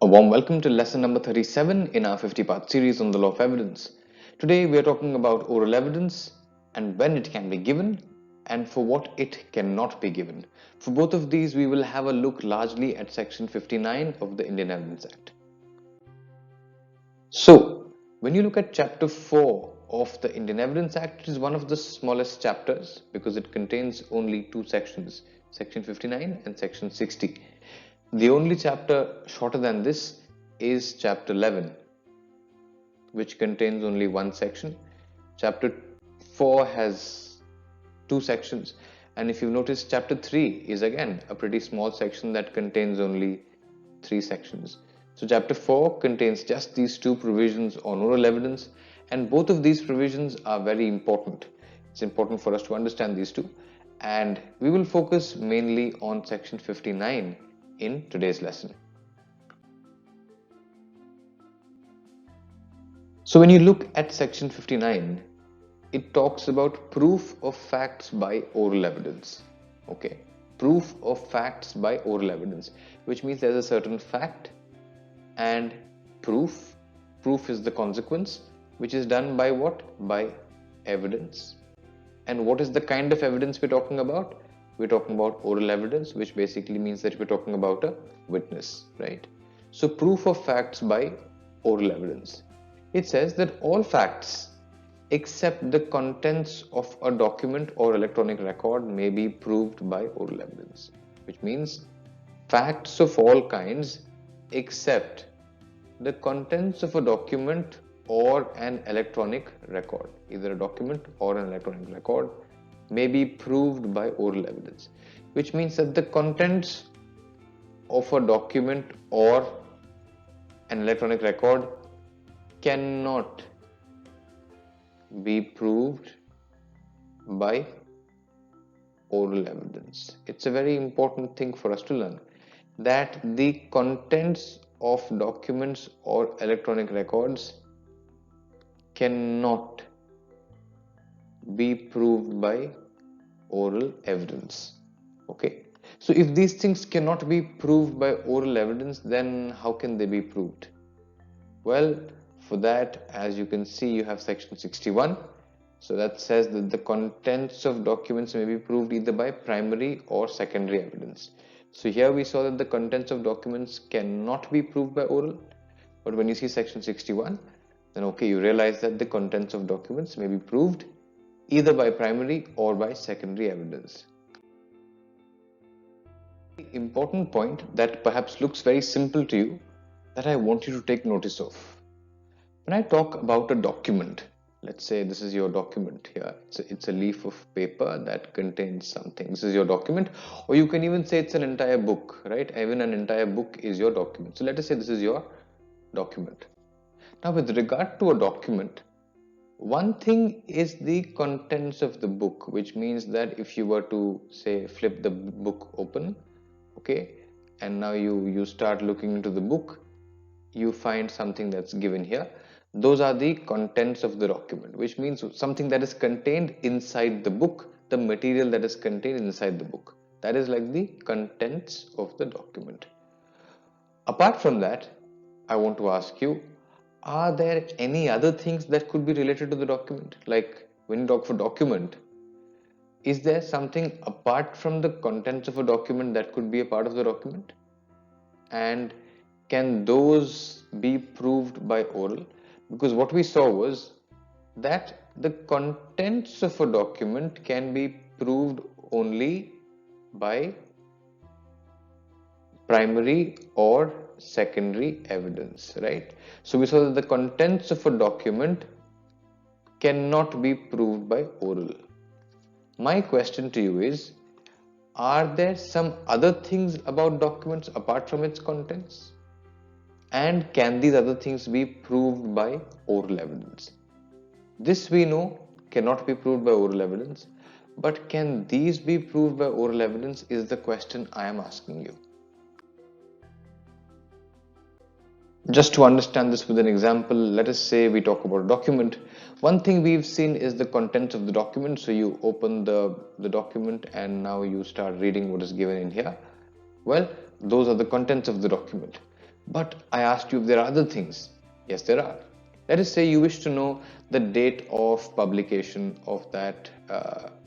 warm welcome to lesson number 37 in our 50-part series on the law of evidence. Today we are talking about oral evidence and when it can be given and for what it cannot be given. For both of these we will have a look largely at section 59 of the Indian Evidence Act. So when you look at chapter 4 of the Indian Evidence Act, it is one of the smallest chapters because it contains only two sections, section 59 and section 60. The only chapter shorter than this is chapter 11, which contains only one section. Chapter 4 has two sections, and if you notice, chapter 3 is again a pretty small section that contains only three sections. So chapter 4 contains just these two provisions on oral evidence, and both of these provisions are very important. It's important for us to understand these two, and we will focus mainly on section 59 in today's lesson. So when you look at section 59, it talks about proof of facts by oral evidence. Okay, proof of facts by oral evidence, which means there's a certain fact and proof. Proof is the consequence, which is done by what? By evidence. And what is the kind of evidence we're talking about? We're talking about oral evidence, which basically means that we're talking about a witness, right? So proof of facts by oral evidence. It says that all facts except the contents of a document or electronic record may be proved by oral evidence, which means facts of all kinds except the contents of a document or an electronic record, either a document or an electronic record, may be proved by oral evidence, which means that the contents of a document or an electronic record cannot be proved by oral evidence. It's a very important thing for us to learn, that the contents of documents or electronic records cannot be proved by oral evidence. Okay, so if these things cannot be proved by oral evidence, then how can they be proved? Well, for that, as you can see, you have section 61. So that says that the contents of documents may be proved either by primary or secondary evidence. So here we saw that the contents of documents cannot be proved by oral, but when you see section 61, then okay, you realize that the contents of documents may be proved either by primary or by secondary evidence. The important point that perhaps looks very simple to you that I want you to take notice of. When I talk about a document, let's say this is your document here. It's a leaf of paper that contains something. This is your document, or you can even say it's an entire book, right? Even an entire book is your document. So let us say this is your document. Now, with regard to a document, one thing is the contents of the book, which means that if you were to say flip the book open, okay, and now you start looking into the book, you find something that's given here. Those are the contents of the document, which means something that is contained inside the book, the material that is contained inside the book. That is like the contents of the document. Apart from that, I want to ask you, are there any other things that could be related to the document? Like when you talk for document, is there something apart from the contents of a document that could be a part of the document? And can those be proved by oral? Because what we saw was that the contents of a document can be proved only by primary or secondary evidence, right? So we saw that the contents of a document cannot be proved by oral. My question to you is, are there some other things about documents apart from its contents? And can these other things be proved by oral evidence? This we know cannot be proved by oral evidence, but can these be proved by oral evidence is the question I am asking you. Just to understand this with an example, let us say we talk about a document. One thing we've seen is the contents of the document. So you open the document and now you start reading what is given in here. Well, those are the contents of the document. But I asked you if there are other things. Yes, there are. Let us say you wish to know the date of publication of that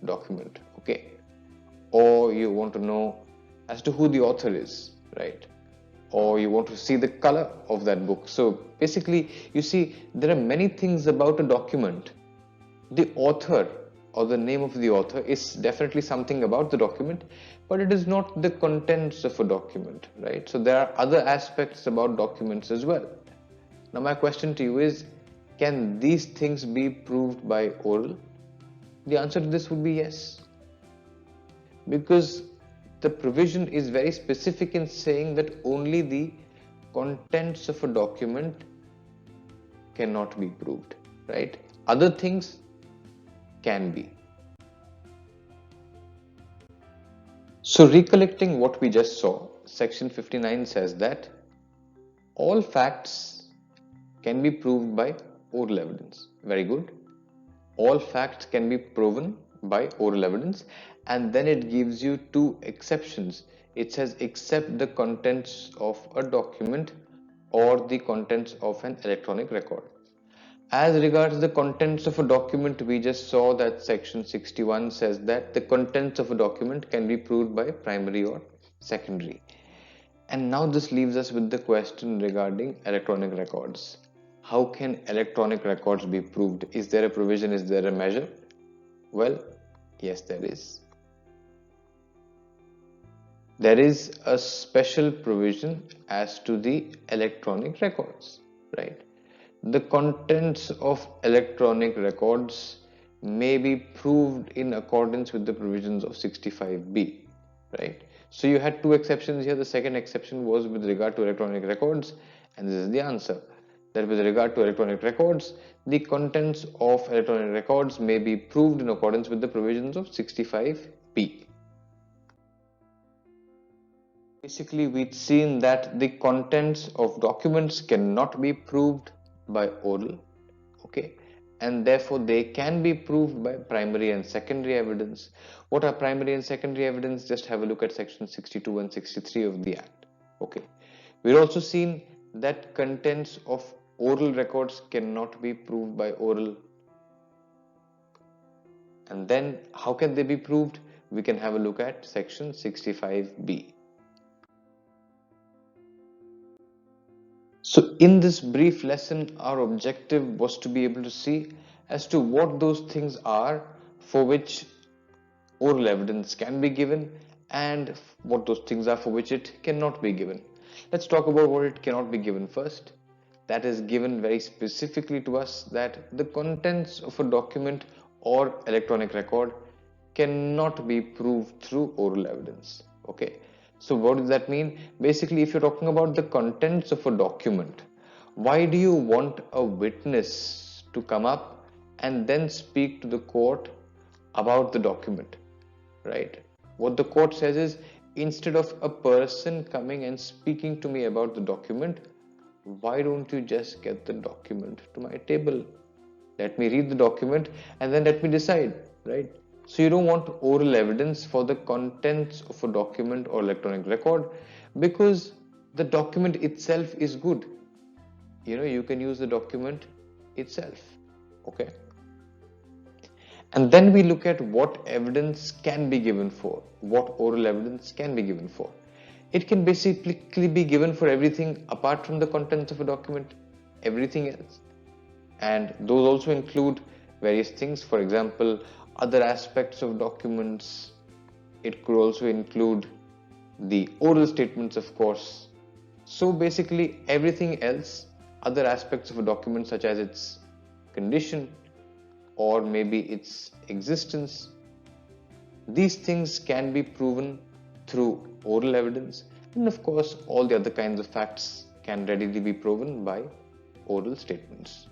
document, okay? Or you want to know as to who the author is, right? Or you want to see the color of that book. So basically, you see, there are many things about a document. The author or the name of the author is definitely something about the document, but it is not the contents of a document, right? So there are other aspects about documents as well. Now my question to you is, can these things be proved by oral? The answer to this would be yes, because the provision is very specific in saying that only the contents of a document cannot be proved, right? Other things can be. So recollecting what we just saw, section 59 says that all facts can be proved by oral evidence. Very good. All facts can be proven by oral evidence, and then it gives you two exceptions. It says except the contents of a document or the contents of an electronic record. As regards the contents of a document, we just saw that section 61 says that the contents of a document can be proved by primary or secondary. And now this leaves us with the question regarding electronic records. How can electronic records be proved? Is there a provision? Is there a measure? Well, yes, there is. There is a special provision as to the electronic records, right? The contents of electronic records may be proved in accordance with the provisions of 65B, right? So you had two exceptions here. The second exception was with regard to electronic records, and this is the answer. That with regard to electronic records, the contents of electronic records may be proved in accordance with the provisions of 65B. Basically, we've seen that the contents of documents cannot be proved by oral, okay, and therefore they can be proved by primary and secondary evidence. What are primary and secondary evidence? Just have a look at section 62 and 63 of the Act, okay. We've also seen that contents of oral records cannot be proved by oral. And then how can they be proved? We can have a look at section 65B. So in this brief lesson, our objective was to be able to see as to what those things are for which oral evidence can be given and what those things are for which it cannot be given. Let's talk about what it cannot be given first. That is given very specifically to us that the contents of a document or electronic record cannot be proved through oral evidence. Okay. So what does that mean? Basically, if you're talking about the contents of a document, why do you want a witness to come up and then speak to the court about the document, right? What the court says is, instead of a person coming and speaking to me about the document, why don't you just get the document to my table? Let me read the document and then let me decide, right? So you don't want oral evidence for the contents of a document or electronic record because the document itself is good. You can use the document itself, okay? And then we look at what evidence can be given for, what oral evidence can be given for. It can basically be given for everything apart from the contents of a document, everything else. And those also include various things. For example, other aspects of documents. It could also include the oral statements, of course. So basically everything else, other aspects of a document such as its condition or maybe its existence, these things can be proven through oral evidence, and of course all the other kinds of facts can readily be proven by oral statements.